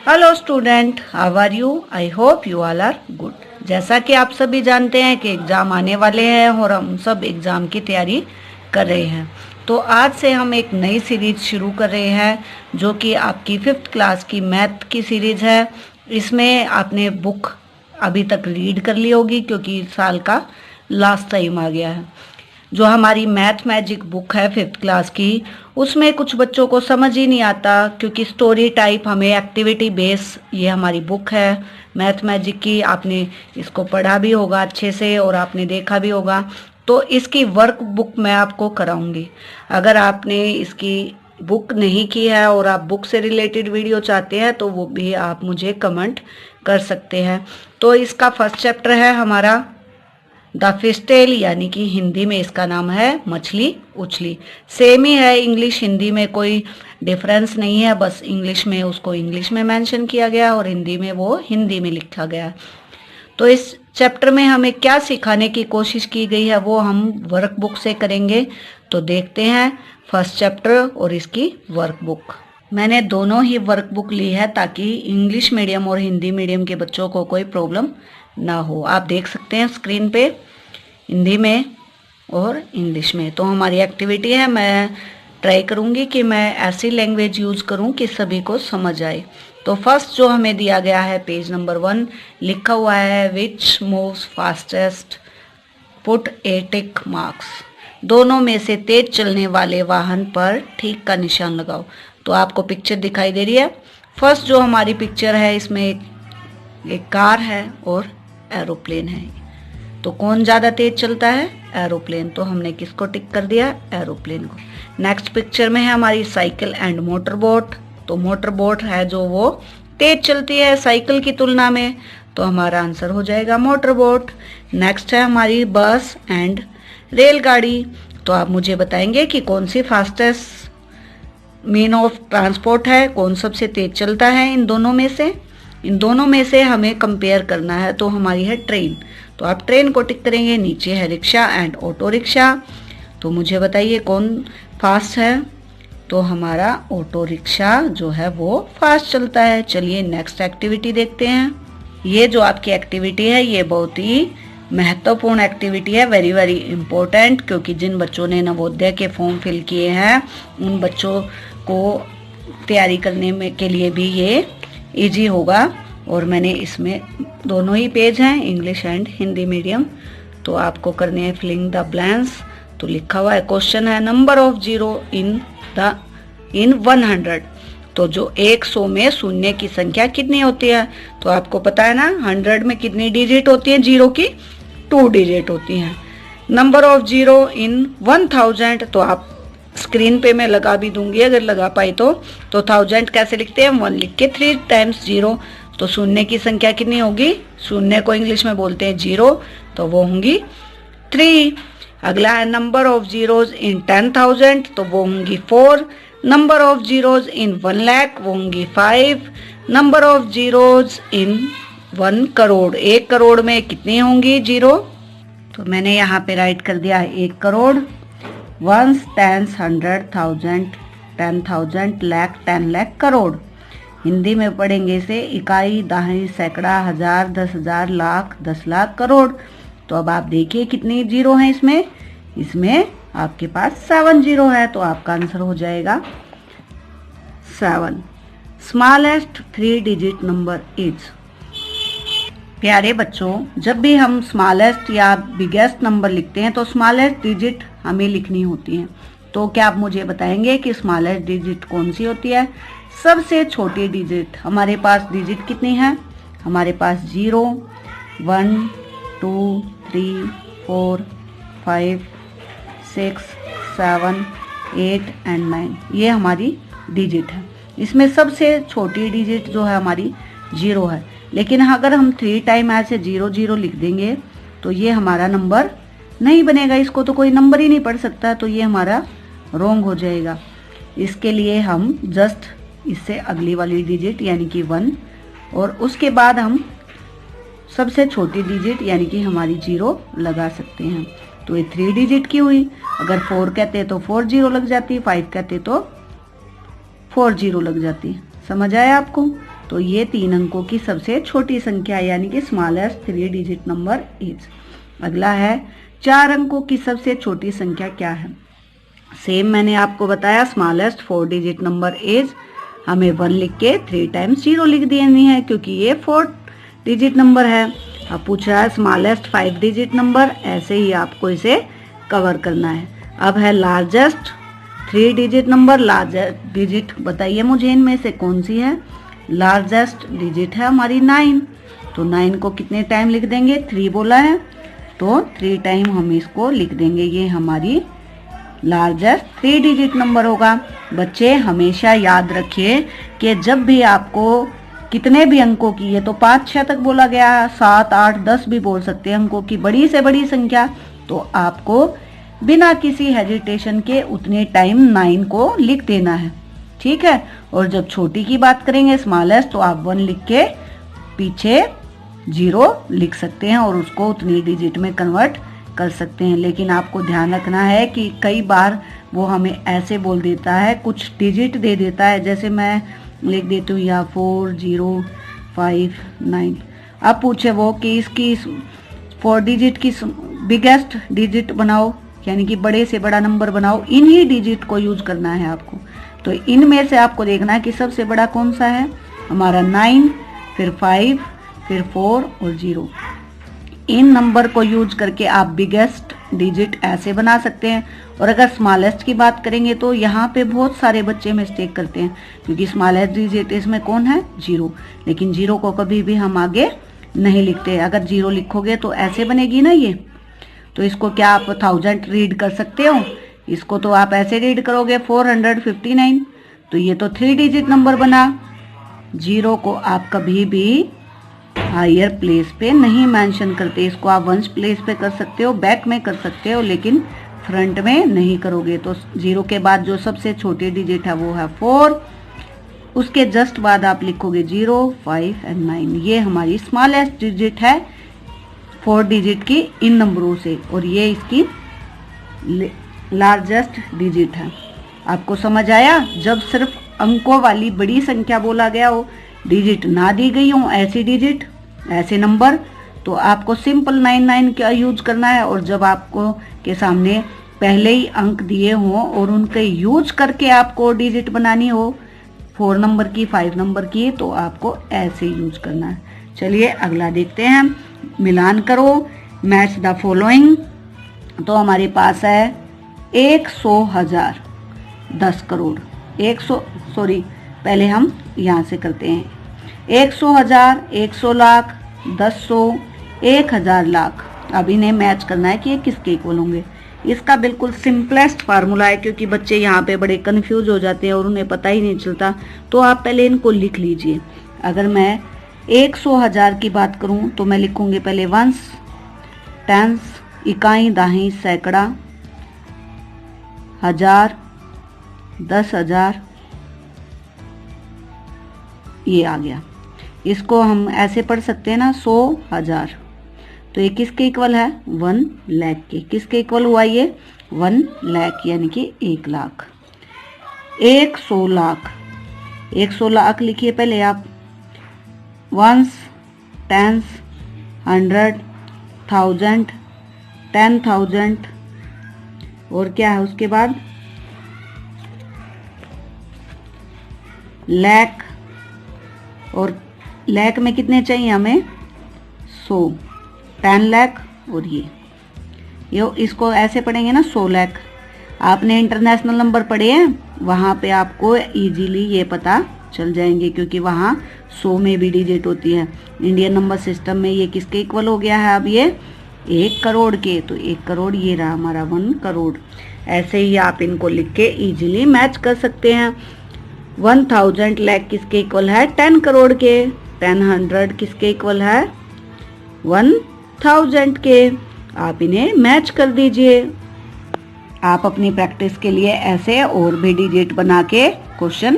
Hello student, how are you? I hope you all are good. जैसा कि आप सभी जानते हैं कि एग्ज़ाम आने वाले हैं और हम सब एग्ज़ाम की तैयारी कर रहे हैं। तो आज से हम एक नई सीरीज़ शुरू कर रहे हैं जो कि आपकी 5th क्लास की मैथ की सीरीज़ है। इसमें आपने बुक अभी तक रीड कर ली होगी क्योंकि साल का लास्ट टाइम आ गया है। जो हमारी मैथ मैजिक बुक है 5th क्लास की, उसमें कुछ बच्चों को समझ ही नहीं आता क्योंकि स्टोरी टाइप हमें एक्टिविटी बेस ये हमारी बुक है मैथ मैजिक की। आपने इसको पढ़ा भी होगा अच्छे से और आपने देखा भी होगा। तो इसकी वर्क बुक मैं आपको कराऊंगी। अगर आपने इसकी बुक नहीं की है और आप बुक से रिलेटेड वीडियो चाहते हैं तो वो भी आप मुझे कमेंट कर सकते हैं। तो इसका फर्स्ट चैप्टर है हमारा द फिश टेल, यानी कि हिंदी में इसका नाम है मछली उछली। सेम ही है, इंग्लिश हिंदी में कोई डिफरेंस नहीं है, बस इंग्लिश में उसको इंग्लिश में मेंशन किया गया और हिंदी में वो हिंदी में लिखा गया। तो इस चैप्टर में हमें क्या सिखाने की कोशिश की गई है वो हम वर्कबुक से करेंगे। तो देखते हैं फर्स्ट चैप्टर और इसकी वर्कबुक। मैंने दोनों ही वर्कबुक ली है ताकि इंग्लिश मीडियम और हिंदी मीडियम के बच्चों को कोई प्रॉब्लम ना हो। आप देख सकते हैं स्क्रीन पे हिंदी में और इंग्लिश में। तो हमारी एक्टिविटी है, मैं ट्राई करूँगी कि मैं ऐसी लैंग्वेज यूज़ करूँ कि सभी को समझ आए। तो फर्स्ट जो हमें दिया गया है पेज नंबर 1, लिखा हुआ है विच मूव्स फास्टेस्ट पुट ए टिक मार्क्स। दोनों में से तेज चलने वाले वाहन पर ठीक का निशान लगाओ। तो आपको पिक्चर दिखाई दे रही है। फर्स्ट जो हमारी पिक्चर है इसमें एक कार है और एरोप्लेन है। तो कौन ज़्यादा तेज चलता है? एरोप्लेन। तो हमने किसको टिक कर दिया? एरोप्लेन को। नेक्स्ट पिक्चर में है हमारी साइकिल एंड मोटर बोट। तो मोटर बोट है जो वो तेज चलती है साइकिल की तुलना में, तो हमारा आंसर हो जाएगा मोटर बोट। नेक्स्ट है हमारी बस एंड रेलगाड़ी। तो आप मुझे बताएंगे कि कौन सी फास्टेस्ट मीन ऑफ ट्रांसपोर्ट है, कौन सबसे तेज चलता है इन दोनों में से। इन दोनों में से हमें कंपेयर करना है, तो हमारी है ट्रेन। तो आप ट्रेन को टिक करेंगे। नीचे है रिक्शा एंड ऑटो रिक्शा। तो मुझे बताइए कौन फास्ट है? तो हमारा ऑटो रिक्शा जो है वो फास्ट चलता है। चलिए नेक्स्ट एक्टिविटी देखते हैं। ये जो आपकी एक्टिविटी है ये बहुत ही महत्वपूर्ण एक्टिविटी है, वेरी वेरी इम्पोर्टेंट, क्योंकि जिन बच्चों ने नवोदय के फॉर्म फिल किए हैं उन बच्चों को तैयारी करने में के लिए भी ये इजी होगा। और मैंने इसमें दोनों ही पेज हैं इंग्लिश एंड हिंदी मीडियम। तो आपको करने हैं फिलिंग द ब्लैंक्स। तो लिखा हुआ है क्वेश्चन है नंबर ऑफ जीरो इन 100। तो जो 100 में शून्य की संख्या कितनी होती है? तो आपको पता है ना 100 में कितनी डिजिट होती है? जीरो की 2 डिजिट होती हैं। Number of zero in 1000। तो आप स्क्रीन पे मैं लगा भी दूंगी अगर लगा पाई तो 1000 कैसे लिखते हैं? 1 लिख के 3 टाइम्स 0। तो शून्य की संख्या कितनी होगी? शून्य को इंग्लिश में बोलते हैं 0, तो वो होंगी 3। अगला है नंबर ऑफ जीरोज इन 10,000। तो वो होंगी 4। नंबर ऑफ जीरोज इन 1 लाख वो होंगी 5। नंबर ऑफ जीरोज इन 1 करोड़, 1 करोड़ में कितनी होंगी जीरो? तो मैंने यहाँ पे राइट कर दिया है 1 करोड़। 1, 10, 100, 1000, 10,000, लाख, 10 लाख, करोड़। हिंदी में पढ़ेंगे इसे इकाई, दहाई, सैकड़ा, हजार, 10,000, लाख, 10 लाख, करोड़। तो अब आप देखिए कितनी जीरो हैं इसमें। इसमें आपके पास 7 जीरो है, तो आपका आंसर हो जाएगा 7। Smallest 3 digit number is. प्यारे बच्चों, जब भी हम स्मॉलेस्ट या बिगेस्ट नंबर लिखते हैं तो स्मॉलेस्ट डिजिट हमें लिखनी होती है। तो क्या आप मुझे बताएंगे कि स्मॉलेस्ट डिजिट कौन सी होती है? सबसे छोटी डिजिट। हमारे पास डिजिट कितनी है? हमारे पास 0, 1, 2, 3, 4, 5, 6, 7, 8 एंड 9। ये हमारी डिजिट है। इसमें सबसे छोटी डिजिट जो है हमारी 0 है। लेकिन अगर हम 3 टाइम ऐसे 0 0 लिख देंगे तो ये हमारा नंबर नहीं बनेगा। इसको तो कोई नंबर ही नहीं पढ़ सकता, तो ये हमारा रॉन्ग हो जाएगा। इसके लिए हम जस्ट इससे अगली वाली डिजिट यानी कि 1 और उसके बाद हम सबसे छोटी डिजिट यानी कि हमारी 0 लगा सकते हैं। तो ये 3 डिजिट की हुई। अगर 4 कहते तो 4 0 लग जाती, 5 कहते तो 4 0 लग जाती। समझ आया आपको? तो ये 3 अंकों की सबसे छोटी संख्या यानी कि स्मॉलेस्ट 3 डिजिट नंबर इज। अगला है 4 अंकों की सबसे छोटी संख्या क्या है। सेम मैंने आपको बताया स्मॉलेस्ट 4 डिजिट नंबर इज, हमें 1 लिख के 3 टाइम्स 0 लिख देनी है क्योंकि ये 4 डिजिट नंबर है। अब पूछ रहा है स्मॉलेस्ट 5 डिजिट नंबर, ऐसे ही आपको इसे कवर करना है। अब है largest 3 digit number, largest digit बताइए मुझे इनमें से कौन सी है। लार्जेस्ट डिजिट है हमारी 9, तो 9 को कितने टाइम लिख देंगे, 3 बोला है तो 3 टाइम हम इसको लिख देंगे, ये हमारी लार्जेस्ट 3 डिजिट नंबर होगा। बच्चे हमेशा याद रखिए कि जब भी आपको कितने भी अंकों की, ये तो 5-6 तक बोला गया है, 7, 8, 10 भी बोल सकते हैं अंकों की बड़ी से बड़ी संख्या, तो आपको बिना किसी हेजिटेशन के उतने टाइम 9 को लिख देना है, ठीक है। और जब छोटी की बात करेंगे स्मॉलेस्ट, तो आप 1 लिख के पीछे 0 लिख सकते हैं और उसको उतनी डिजिट में कन्वर्ट कर सकते हैं। लेकिन आपको ध्यान रखना है कि कई बार वो हमें ऐसे बोल देता है, कुछ डिजिट दे देता है, जैसे मैं लिख देती हूँ या 4, 0, 5, 9। अब पूछे वो कि इसकी 4 डिजिट की बिगेस्ट डिजिट बनाओ, यानी कि बड़े से बड़ा नंबर बनाओ, इन्हीं डिजिट को यूज करना है आपको। तो इनमें से आपको देखना है कि सबसे बड़ा कौन सा है, हमारा 9, फिर 5, फिर 4 और 0। इन नंबर को यूज करके आप बिगेस्ट डिजिट ऐसे बना सकते हैं। और अगर स्मॉलेस्ट की बात करेंगे तो यहाँ पे बहुत सारे बच्चे मिस्टेक करते हैं, क्योंकि स्मॉलेस्ट डिजिट इसमें कौन है, 0, लेकिन 0 को कभी भी हम आगे नहीं लिखते। अगर 0 लिखोगे तो ऐसे बनेगी ना ये, तो इसको क्या आप 1000 रीड कर सकते हो, इसको तो आप ऐसे रीड करोगे 459, तो ये तो 3 डिजिट नंबर बना। 0 को आप कभी भी हायर प्लेस पे नहीं मेंशन करते, इसको आप वंस प्लेस पे कर सकते हो, बैक में कर सकते हो, लेकिन फ्रंट में नहीं करोगे। तो 0 के बाद जो सबसे छोटी डिजिट है वो है 4, उसके जस्ट बाद आप लिखोगे 0, 5 एंड 9। ये हमारी स्मॉलेस्ट डिजिट है 4 डिजिट की इन नंबरों से, और ये इसकी लार्जेस्ट डिजिट है। आपको समझ आया, जब सिर्फ अंकों वाली बड़ी संख्या बोला गया हो, डिजिट ना दी गई हो, ऐसी डिजिट ऐसे नंबर, तो आपको सिंपल 99 का यूज करना है। और जब आपको के सामने पहले ही अंक दिए हों और उनके यूज करके आपको डिजिट बनानी हो 4 नंबर की, 5 नंबर की, तो आपको ऐसे यूज करना है। चलिए अगला देखते हैं, मिलान करो, मैच द फॉलोइंग। तो हमारे पास है 100,000, 10 करोड़, 100, सॉरी पहले हम यहाँ से करते हैं, 100,000, 100 लाख, 10,100, 1,000 लाख। अब इन्हें मैच करना है कि ये किसके इक्वल होंगे। इसका बिल्कुल सिंपलेस्ट फार्मूला है, क्योंकि बच्चे यहाँ पे बड़े कंफ्यूज हो जाते हैं और उन्हें पता ही नहीं चलता, तो आप पहले इनको लिख लीजिए। अगर मैं 100,000 की बात करूँ तो मैं लिखूंगी पहले वंस, टेंस, इकाई, दाही, सैकड़ा, हजार, 10,000, ये आ गया। इसको हम ऐसे पढ़ सकते हैं ना, 100,000, तो ये किसके इक्वल है, 1 लाख के। किसके इक्वल हुआ ये, 1 लाख, यानी कि 1 लाख। 100 लाख, 100 लाख लिखिए पहले आप, वंस, टेंस, 100, 1000, 10,000, और क्या है उसके बाद लाख, और लाख में कितने चाहिए हमें, 100, 10 लाख, और ये इसको ऐसे पढ़ेंगे ना, 100 लाख। आपने इंटरनेशनल नंबर पढ़े हैं, वहाँ पे आपको इजीली ये पता चल जाएंगे, क्योंकि वहाँ 100 में भी डिजिट होती है। इंडियन नंबर सिस्टम में ये किसके इक्वल हो गया है अब, ये 1 करोड़ के, तो 1 करोड़ ये रहा हमारा 1 करोड़। ऐसे ही आप इनको लिख के इजीली मैच कर सकते हैं। 1000 लाख किसके इक्वल है, 10 करोड़ के। 10,100 किसके इक्वल है, 1000 के। आप इन्हें मैच कर दीजिए। आप अपनी प्रैक्टिस के लिए ऐसे और भी डिजिट बना के क्वेश्चन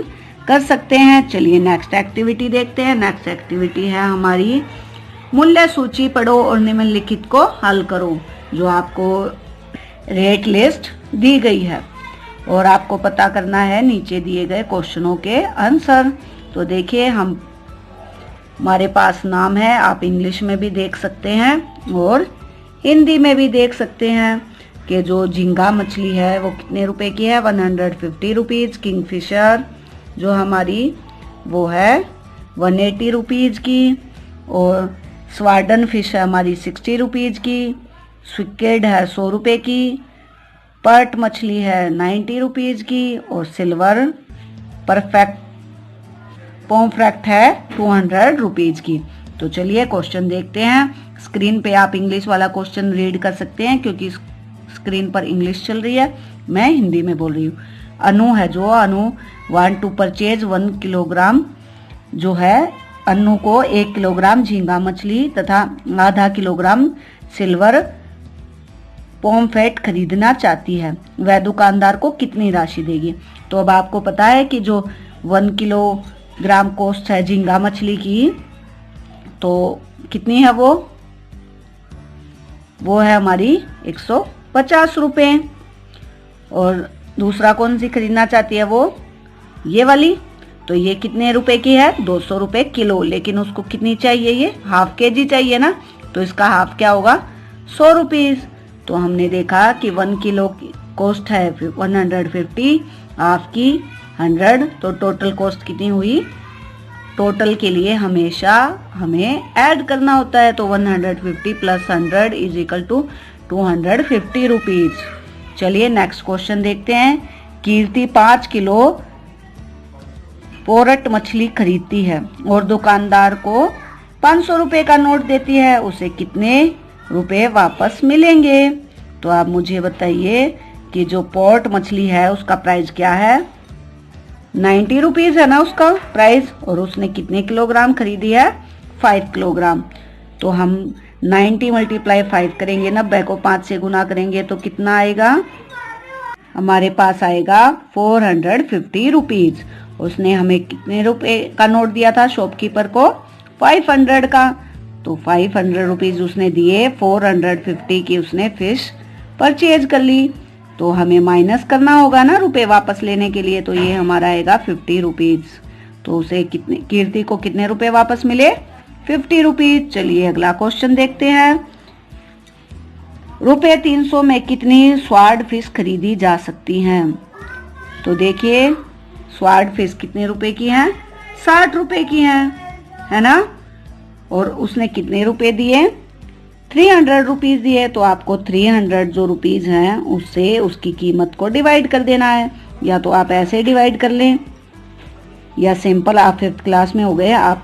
कर सकते हैं। चलिए नेक्स्ट एक्टिविटी देखते हैं। नेक्स्ट एक्टिविटी है हमारी मूल्य सूची पढ़ो और निम्नलिखित को हल करो, जो आपको रेट लिस्ट दी गई है और आपको पता करना है नीचे दिए गए क्वेश्चनों के आंसर। तो देखिए हम हमारे पास नाम है, आप इंग्लिश में भी देख सकते हैं और हिंदी में भी देख सकते हैं कि जो झींगा मछली है वो कितने रुपए की है, 150 रुपीज़। किंगफिशर जो हमारी वो है 180 रुपीज़ की, और स्वार्डन फिश है हमारी 60 रुपीज़ की, स्क्विड है 100 रुपये की, पर्ट मछली है 90 रुपीज़ की, और सिल्वर परफेक्ट पोम्फ्रेक्ट है 200 रुपीज़ की। तो चलिए क्वेश्चन देखते हैं। स्क्रीन पे आप इंग्लिश वाला क्वेश्चन रीड कर सकते हैं क्योंकि स्क्रीन पर इंग्लिश चल रही है, मैं हिंदी में बोल रही हूँ। अनु है जो अनु वांट टू परचेज 1 किलोग्राम, जो है अनु को 1 किलोग्राम झींगा मछली तथा आधा किलोग्राम सिल्वर पोम्फ्रेट खरीदना चाहती है, वह दुकानदार को कितनी राशि देगी। तो अब आपको पता है कि जो 1 किलोग्राम कॉस्ट है झींगा मछली की, तो कितनी है वो है हमारी 150 रुपये। और दूसरा कौन सी खरीदना चाहती है वो ये वाली, तो ये कितने रुपए की है, 200 रुपये किलो। लेकिन उसको कितनी चाहिए, ये हाफ केजी चाहिए ना, तो इसका हाफ क्या होगा, 100 रुपीज़। तो हमने देखा कि 1 किलो की कॉस्ट है 150, हाफ की 100, तो टोटल कॉस्ट कितनी हुई। टोटल के लिए हमेशा हमें ऐड करना होता है, तो 150 plus 100 is equal to 250 rupees. चलिए नेक्स्ट क्वेश्चन देखते हैं। कीर्ति 5 किलो पोरट मछली खरीदती है और दुकानदार को 500 रुपये का नोट देती है, उसे कितने रुपए वापस मिलेंगे। तो आप मुझे बताइए कि जो पोर्ट मछली है उसका प्राइस क्या है, 90 रुपीज़ है ना उसका प्राइस, और उसने कितने किलोग्राम खरीदी है, 5 किलोग्राम। तो हम 90 मल्टीप्लाई 5 करेंगे, 90 को 5 से गुना करेंगे तो कितना आएगा, हमारे पास आएगा 450 रुपीज़। उसने हमें कितने रुपए का नोट दिया था शॉपकीपर को, 500 का, तो 500 रुपीज़ उसने दिए, 450 की उसने फिश परचेज कर ली। तो हमें माइनस करना होगा ना रुपए वापस लेने के लिए, तो ये हमारा आएगा 50 रुपीज़। तो उसे कितने, कीर्ति को कितने रुपए वापस मिले, 50 रुपीज़। चलिए अगला क्वेश्चन देखते हैं। रुपए 300 में कितनी स्वार्ड फिश खरीदी जा सकती हैं। तो देखिए स्वार्ड फिश कितने रुपए की है, 60 रुपए की है ना, और उसने कितने रुपए दिए, 300 रुपीज़ दिए। तो आपको 300 जो रुपीज़ हैं उससे उसकी कीमत को डिवाइड कर देना है, या तो आप ऐसे डिवाइड कर लें, या सिंपल आप 5th क्लास में हो गए, आप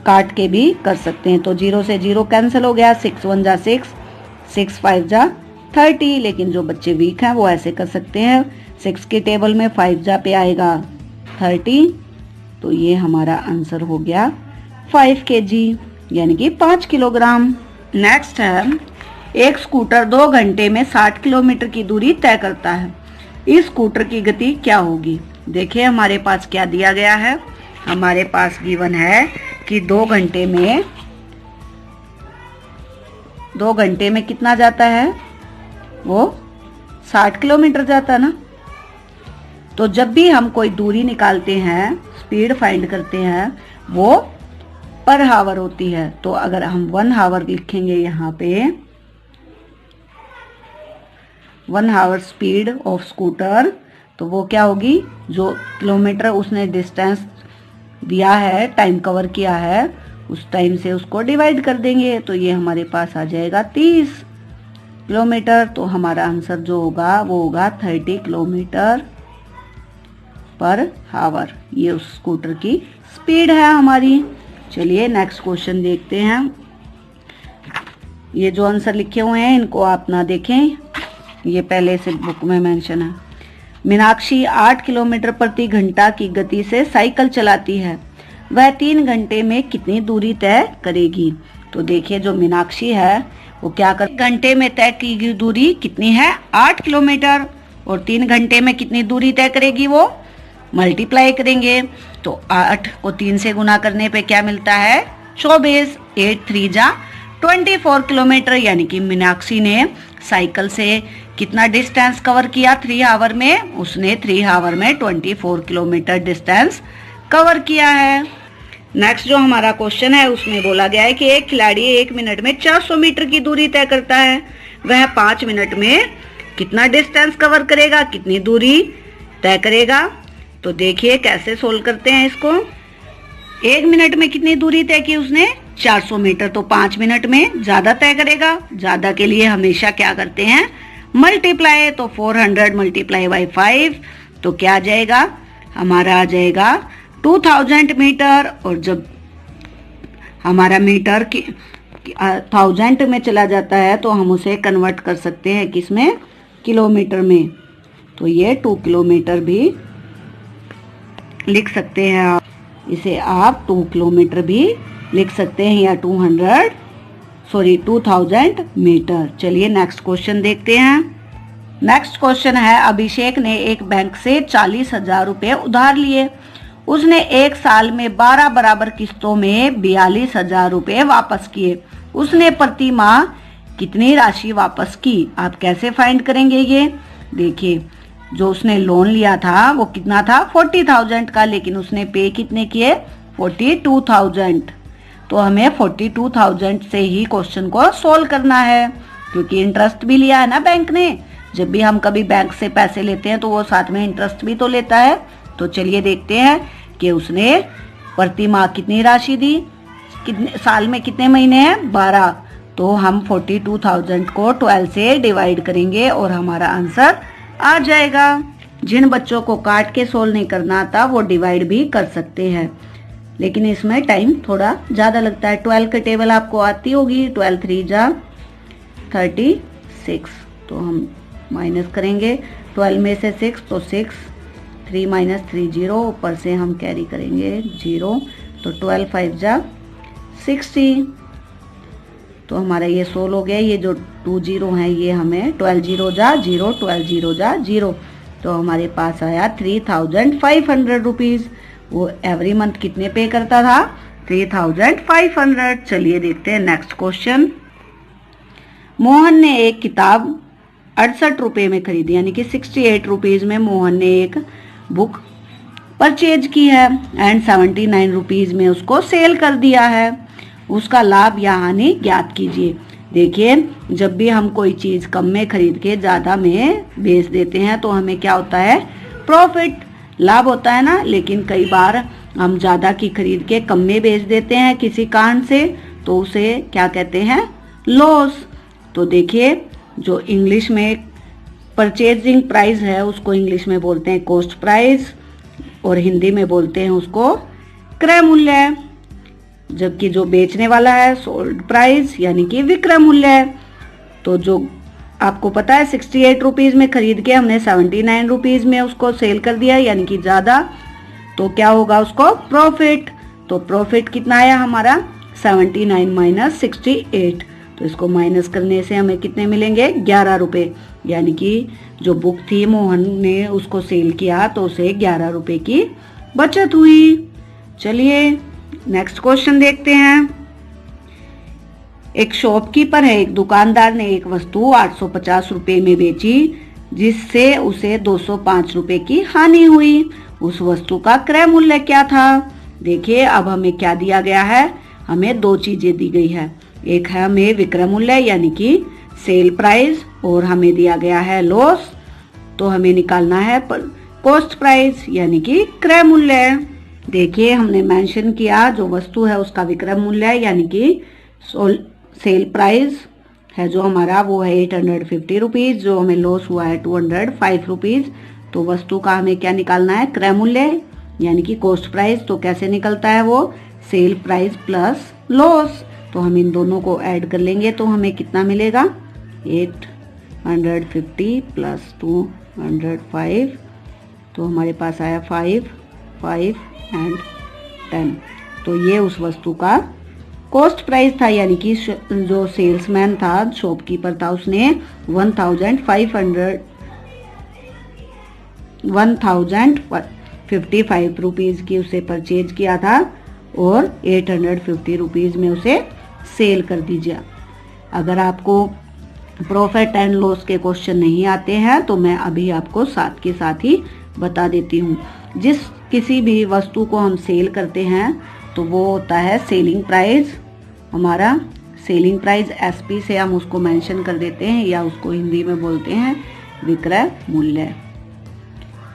काट के भी कर सकते हैं। तो 0 से 0 कैंसिल हो गया, 6 1 जा 6, 6 5 जा 30। लेकिन जो बच्चे वीक हैं वो ऐसे कर सकते हैं, 6 के टेबल में 5 जा पे आएगा 30, तो ये हमारा आंसर हो गया 5 kg, यानी कि 5 किलोग्राम। नेक्स्ट है, एक स्कूटर 2 घंटे में 60 किलोमीटर की दूरी तय करता है, इस स्कूटर की गति क्या होगी। देखिए हमारे पास क्या दिया गया है, हमारे पास गिवन है कि 2 घंटे में कितना जाता है, वो 60 किलोमीटर जाता है ना। तो जब भी हम कोई दूरी निकालते हैं, स्पीड फाइंड करते हैं, वो पर हावर होती है। तो अगर हम 1 हावर लिखेंगे यहाँ पे, 1 हावर स्पीड ऑफ स्कूटर, तो वो क्या होगी, जो किलोमीटर उसने डिस्टेंस दिया है, टाइम कवर किया है, उस टाइम से उसको डिवाइड कर देंगे, तो ये हमारे पास आ जाएगा 30 किलोमीटर। तो हमारा आंसर जो होगा वो होगा 30 किलोमीटर पर हावर, ये उस स्कूटर की स्पीड है हमारी। चलिए नेक्स्ट क्वेश्चन देखते हैं। ये जो आंसर लिखे हुए हैं इनको आप ना देखें, ये पहले से बुक में मेंशन है। मीनाक्षी 8 किलोमीटर प्रति घंटा की गति से साइकिल चलाती है, वह 3 घंटे में कितनी दूरी तय करेगी। तो देखिए जो मीनाक्षी है वो क्या कर, घंटे में तय की गई दूरी कितनी है, 8 किलोमीटर, और 3 घंटे में कितनी दूरी तय करेगी, वो मल्टीप्लाई करेंगे। तो 8 को 3 से गुना करने पे क्या मिलता है, 24, 8 3 जा 24 किलोमीटर, यानी कि मीनाक्षी ने साइकिल से कितना डिस्टेंस कवर किया 3 आवर में, उसने 3 आवर में 24 किलोमीटर डिस्टेंस कवर किया है। नेक्स्ट जो हमारा क्वेश्चन है उसमें बोला गया है कि एक खिलाड़ी 1 मिनट में 400 मीटर की दूरी तय करता है, वह 5 मिनट में कितना डिस्टेंस कवर करेगा, कितनी दूरी तय करेगा। तो देखिए कैसे सोल्व करते हैं इसको। 1 मिनट में कितनी दूरी तय की उसने, 400 मीटर, तो 5 मिनट में ज्यादा तय करेगा। ज्यादा के लिए हमेशा क्या करते हैं, मल्टीप्लाई। तो 400 मल्टीप्लाई बाई 5, तो क्या आ जाएगा, हमारा आ जाएगा 2000 मीटर। और जब हमारा मीटर की 1000 में चला जाता है तो हम उसे कन्वर्ट कर सकते हैं किसमें, किलोमीटर में। तो ये 2 किलोमीटर भी लिख सकते हैं आप, इसे आप 2 किलोमीटर भी लिख सकते हैं या 2000 मीटर। चलिए नेक्स्ट क्वेश्चन देखते हैं। नेक्स्ट क्वेश्चन है, अभिषेक ने एक बैंक से 40,000 रुपए उधार लिए। उसने एक साल में 12 बराबर किस्तों में 42,000 रुपए वापस किए। उसने प्रति माह कितनी राशि वापस की। आप कैसे फाइंड करेंगे ये, देखिए जो उसने लोन लिया था वो कितना था, 40,000 का, लेकिन उसने पे कितने किए, 42,000। तो हमें 42,000 से ही क्वेश्चन को सोल्व करना है, क्योंकि इंटरेस्ट भी लिया है ना बैंक ने। जब भी हम कभी बैंक से पैसे लेते हैं तो वो साथ में इंटरेस्ट भी तो लेता है। तो चलिए देखते हैं कि उसने प्रति माह कितनी राशि दी, कितने साल में कितने महीने हैं, 12। तो हम 42,000 को 12 से डिवाइड करेंगे और हमारा आंसर आ जाएगा। जिन बच्चों को काट के सोल्व नहीं करना आता वो डिवाइड भी कर सकते हैं, लेकिन इसमें टाइम थोड़ा ज़्यादा लगता है। 12 का टेबल आपको आती होगी, 12 3 जा 36। तो हम माइनस करेंगे 12 में से 6, तो 6, 3 माइनस 3 0, ऊपर से हम कैरी करेंगे 0, तो 12 5 जा 60। तो हमारा ये सोल्व हो गया। ये जो 2 0 हैं ये हमें 12 0 जा 0, 12 0 जा 0, तो हमारे पास आया 3,500 रुपीज़। वो एवरी मंथ कितने पे करता था, 3,500। चलिए देखते हैं नेक्स्ट क्वेश्चन। मोहन ने एक किताब 68 रुपये में खरीदी, यानी कि 68 रुपीज़ में मोहन ने एक बुक परचेज की है एंड 79 रुपीज़ में उसको सेल कर दिया है। उसका लाभ या हानि ज्ञात कीजिए। देखिए जब भी हम कोई चीज़ कम में खरीद के ज़्यादा में बेच देते हैं तो हमें क्या होता है, प्रॉफिट, लाभ होता है ना। लेकिन कई बार हम ज़्यादा की खरीद के कम में बेच देते हैं किसी कारण से, तो उसे क्या कहते हैं, लॉस। तो देखिए जो इंग्लिश में परचेजिंग प्राइस है उसको इंग्लिश में बोलते हैं कॉस्ट प्राइस, और हिंदी में बोलते हैं उसको क्रय मूल्य। जबकि जो बेचने वाला है सोल्ड प्राइस यानी कि विक्रय मूल्य है। तो जो आपको पता है 68 रुपीज़ में खरीद के हमने 79 रुपीज़ में उसको सेल कर दिया, यानी कि ज़्यादा, तो क्या होगा उसको, प्रॉफिट। तो प्रॉफिट कितना आया हमारा, 79 माइनस 68। तो इसको माइनस करने से हमें कितने मिलेंगे, 11 रुपये, यानी कि जो बुक थी मोहन ने उसको सेल किया तो उसे 11 रुपये की बचत हुई। चलिए नेक्स्ट क्वेश्चन देखते हैं। एक शॉपकीपर है, एक दुकानदार ने एक वस्तु 850 रुपये में बेची जिससे उसे 205 रुपये की हानि हुई। उस वस्तु का क्रय मूल्य क्या था। देखिए अब हमें क्या दिया गया है, हमें 2 चीजें दी गई है। एक है हमें विक्रय मूल्य यानी कि सेल प्राइस, और हमें दिया गया है लॉस। तो हमें निकालना है कॉस्ट प्राइस यानी कि क्रय मूल्य। देखिए हमने मेंशन किया जो वस्तु है उसका विक्रय मूल्य यानी कि सेल प्राइस है जो हमारा वो है 850 रुपीज़, जो हमें लॉस हुआ है 205 रुपीज़। तो वस्तु का हमें क्या निकालना है, क्रय मूल्य यानी कि कॉस्ट प्राइस। तो कैसे निकलता है वो, सेल प्राइस प्लस लॉस। तो हम इन दोनों को ऐड कर लेंगे तो हमें कितना मिलेगा, 850 प्लस 205, तो हमारे पास आया 5, 5 एंड 10। तो ये उस वस्तु का कॉस्ट प्राइस था, यानी कि जो सेल्समैन था, शॉपकीपर था, उसने 1055 रुपीज़ की उसे परचेज किया था और 850 रुपीज़ में उसे सेल कर दीजिए। अगर आपको प्रॉफिट एंड लॉस के क्वेश्चन नहीं आते हैं तो मैं अभी आपको साथ के साथ ही बता देती हूँ। जिस किसी भी वस्तु को हम सेल करते हैं तो वो होता है सेलिंग प्राइस। हमारा सेलिंग प्राइस एसपी से हम उसको मेंशन कर देते हैं या उसको हिंदी में बोलते हैं विक्रय मूल्य।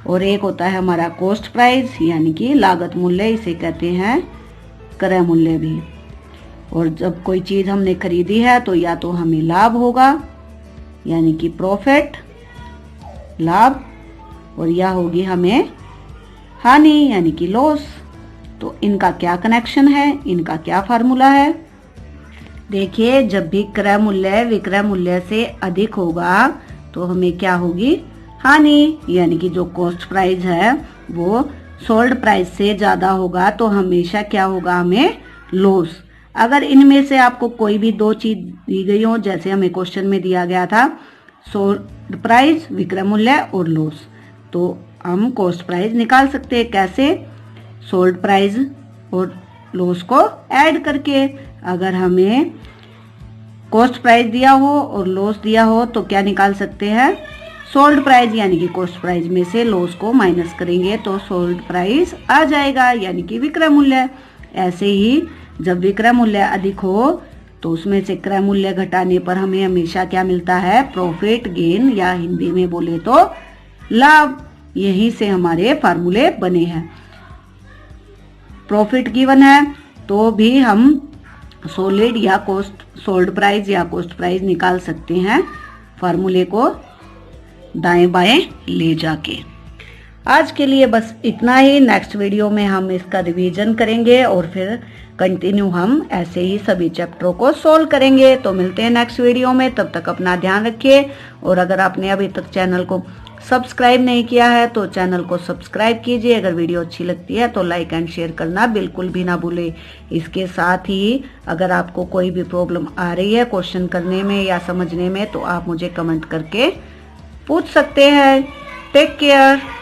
और एक होता है हमारा कॉस्ट प्राइस यानी कि लागत मूल्य, इसे कहते हैं क्रय मूल्य भी। और जब कोई चीज हमने खरीदी है तो या तो हमें लाभ होगा यानी कि प्रॉफिट, लाभ, और या होगी हमें हानि यानी कि लॉस। तो इनका क्या कनेक्शन है, इनका क्या फार्मूला है? देखिए, जब भी क्रय मूल्य विक्रय मूल्य से अधिक होगा तो हमें क्या होगी? हानि, यानी कि जो कॉस्ट प्राइस है वो सोल्ड प्राइस से ज्यादा होगा तो हमेशा क्या होगा? हमें लॉस। अगर इनमें से आपको कोई भी दो चीज दी गई हो, जैसे हमें क्वेश्चन में दिया गया था सोल्ड प्राइस विक्रय मूल्य और लॉस, तो हम कॉस्ट प्राइस निकाल सकते हैं। कैसे? सोल्ड प्राइस और लॉस को ऐड करके। अगर हमें कॉस्ट प्राइस दिया हो और लॉस दिया हो तो क्या निकाल सकते हैं? सोल्ड प्राइस यानी कि कॉस्ट प्राइस में से लॉस को माइनस करेंगे तो सोल्ड प्राइस आ जाएगा यानी कि विक्रय मूल्य। ऐसे ही जब विक्रय मूल्य अधिक हो तो उसमें से क्रय मूल्य घटाने पर हमें हमेशा क्या मिलता है? प्रॉफिट, गेन, या हिंदी में बोले तो लाभ। यहीं से हमारे फार्मूले बने हैं। प्रॉफिट गिवन है तो भी हम सॉलिड या कॉस्ट सोल्ड प्राइस या कॉस्ट प्राइस निकाल सकते हैं फार्मूले को दाएं बाएं ले जाके। आज के लिए बस इतना ही। नेक्स्ट वीडियो में हम इसका रिवीजन करेंगे और फिर कंटिन्यू हम ऐसे ही सभी चैप्टरों को सॉल्व करेंगे। तो मिलते हैं नेक्स्ट वीडियो में, तब तक अपना ध्यान रखिए। और अगर आपने अभी तक चैनल को सब्सक्राइब नहीं किया है तो चैनल को सब्सक्राइब कीजिए। अगर वीडियो अच्छी लगती है तो लाइक एंड शेयर करना बिल्कुल भी ना भूलें। इसके साथ ही अगर आपको कोई भी प्रॉब्लम आ रही है क्वेश्चन करने में या समझने में तो आप मुझे कमेंट करके पूछ सकते हैं। Take care.